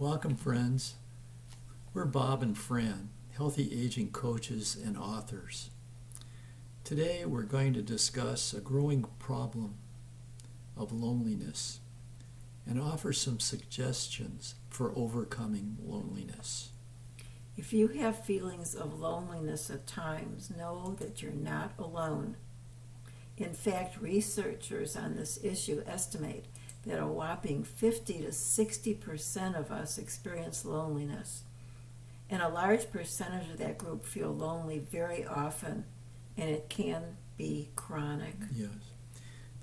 Welcome, friends. We're Bob and Fran, healthy aging coaches and authors. Today we're going to discuss a growing problem of loneliness and offer some suggestions for overcoming loneliness. If you have feelings of loneliness at times, know that you're not alone. In fact, researchers on this issue estimate that a whopping 50 to 60% of us experience loneliness, and a large percentage of that group feel lonely very often, and it can be chronic. Yes.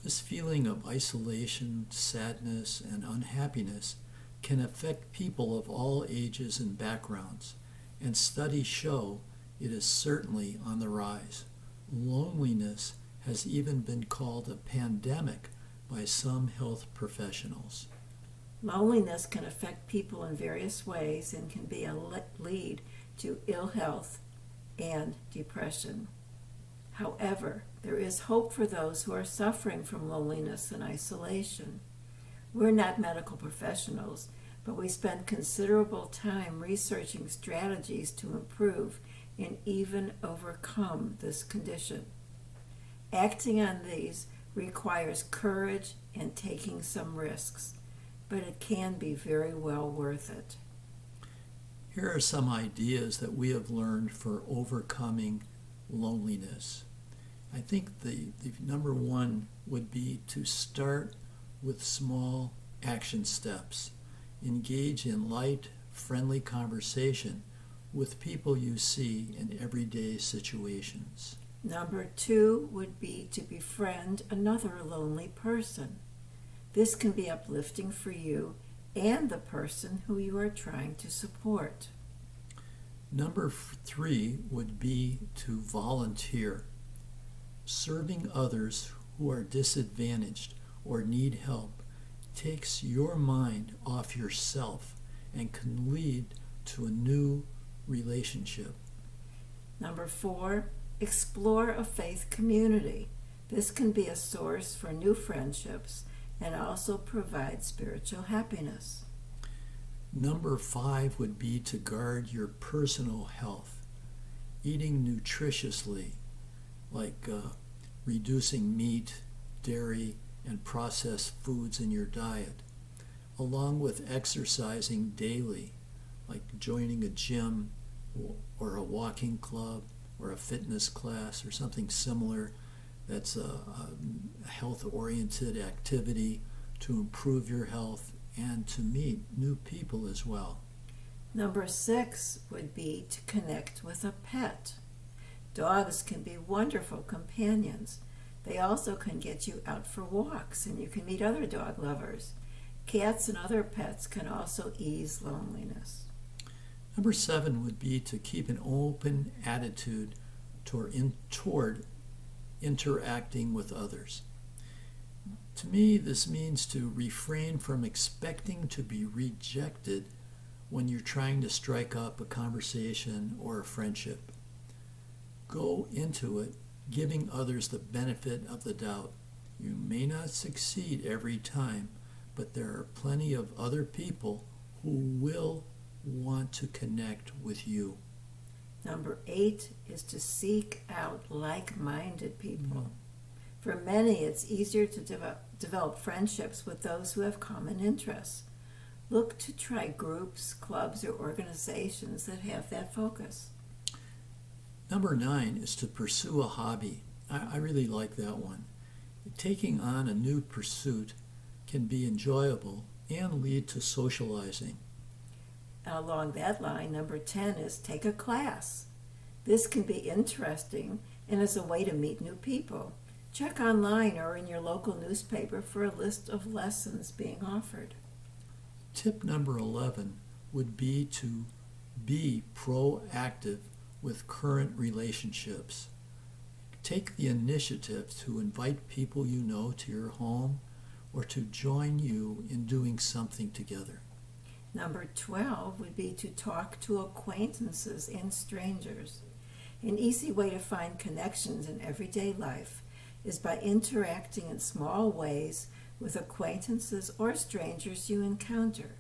This feeling of isolation, sadness, and unhappiness can affect people of all ages and backgrounds, and studies show it is certainly on the rise. Loneliness has even been called a pandemic by some health professionals. Loneliness can affect people in various ways and can be a lead to ill health and depression. However, there is hope for those who are suffering from loneliness and isolation. We're not medical professionals, but we spend considerable time researching strategies to improve and even overcome this condition. Acting on these requires courage and taking some risks, but it can be very well worth it. Here are some ideas that we have learned for overcoming loneliness. I think the number one would be to start with small action steps. Engage in light, friendly conversation with people you see in everyday situations. Number 2 would be to befriend another lonely person. This can be uplifting for you and the person who you are trying to support. Number 3 would be to volunteer. Serving others who are disadvantaged or need help takes your mind off yourself and can lead to a new relationship. Number 4, explore a faith community. This can be a source for new friendships and also provide spiritual happiness. Number 5 would be to guard your personal health. Eating nutritiously, like reducing meat, dairy, and processed foods in your diet, along with exercising daily, like joining a gym or a walking club or a fitness class or something similar that's a health-oriented activity to improve your health and to meet new people as well. Number 6 would be to connect with a pet. Dogs can be wonderful companions. They also can get you out for walks and you can meet other dog lovers. Cats and other pets can also ease loneliness. Number 7 would be to keep an open attitude toward interacting with others. To me, this means to refrain from expecting to be rejected when you're trying to strike up a conversation or a friendship. Go into it giving others the benefit of the doubt. You may not succeed every time, but there are plenty of other people who will want to connect with you. Number 8 is to seek out like-minded people. For many, it's easier to develop friendships with those who have common interests. Look to try groups, clubs, or organizations that have that focus. Number 9 is to pursue a hobby. I really like that one. Taking on a new pursuit can be enjoyable and lead to socializing. Along that line, number 10 is take a class. This can be interesting and is a way to meet new people. Check online or in your local newspaper for a list of lessons being offered. Tip number 11 would be to be proactive with current relationships. Take the initiative to invite people you know to your home or to join you in doing something together. Number 12 would be to talk to acquaintances and strangers. An easy way to find connections in everyday life is by interacting in small ways with acquaintances or strangers you encounter.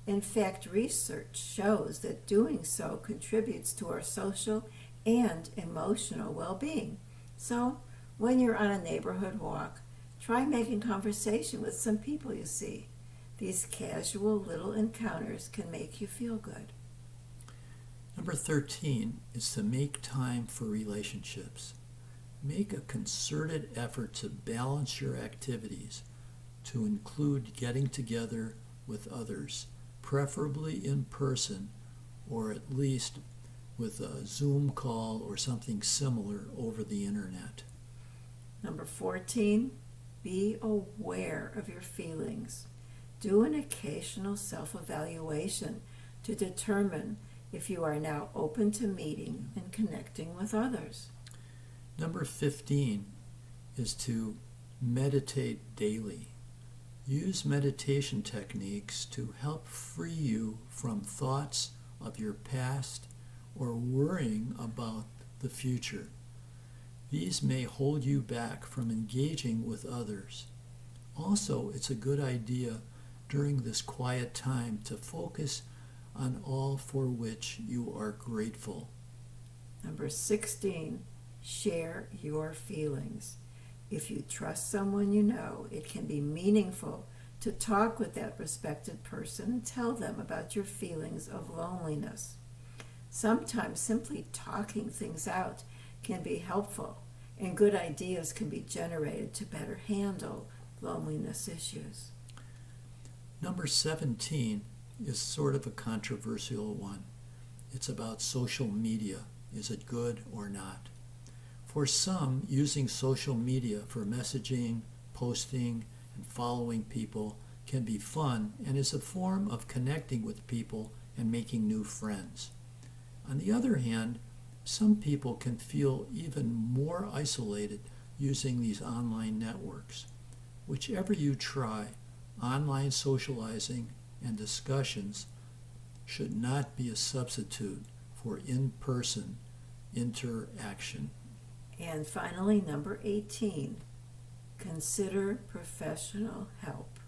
In fact, research shows that doing so contributes to our social and emotional well-being. So, when you're on a neighborhood walk, try making conversation with some people you see. These casual little encounters can make you feel good. Number 13 is to make time for relationships. Make a concerted effort to balance your activities to include getting together with others, preferably in person or at least with a Zoom call or something similar over the internet. Number 14, be aware of your feelings. Do an occasional self-evaluation to determine if you are now open to meeting and connecting with others. Number 15 is to meditate daily. Use meditation techniques to help free you from thoughts of your past or worrying about the future. These may hold you back from engaging with others. Also, it's a good idea during this quiet time to focus on all for which you are grateful. Number 16, share your feelings. If you trust someone you know, it can be meaningful to talk with that respected person and tell them about your feelings of loneliness. Sometimes simply talking things out can be helpful, and good ideas can be generated to better handle loneliness issues. Number 17 is sort of a controversial one. It's about social media. Is it good or not? For some, using social media for messaging, posting, and following people can be fun and is a form of connecting with people and making new friends. On the other hand, some people can feel even more isolated using these online networks. Whichever you try, online socializing and discussions should not be a substitute for in-person interaction. And finally, number 18, consider professional help.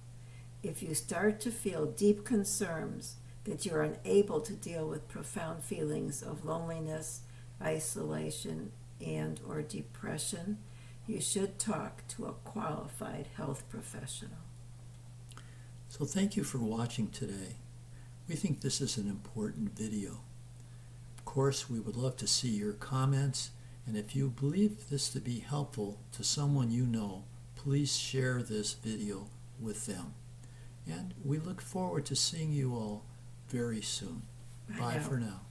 If you start to feel deep concerns that you're unable to deal with profound feelings of loneliness, isolation, and or depression, you should talk to a qualified health professional. So thank you for watching today. We think this is an important video. Of course, we would love to see your comments, and if you believe this to be helpful to someone you know, please share this video with them. And we look forward to seeing you all very soon. Bye for now.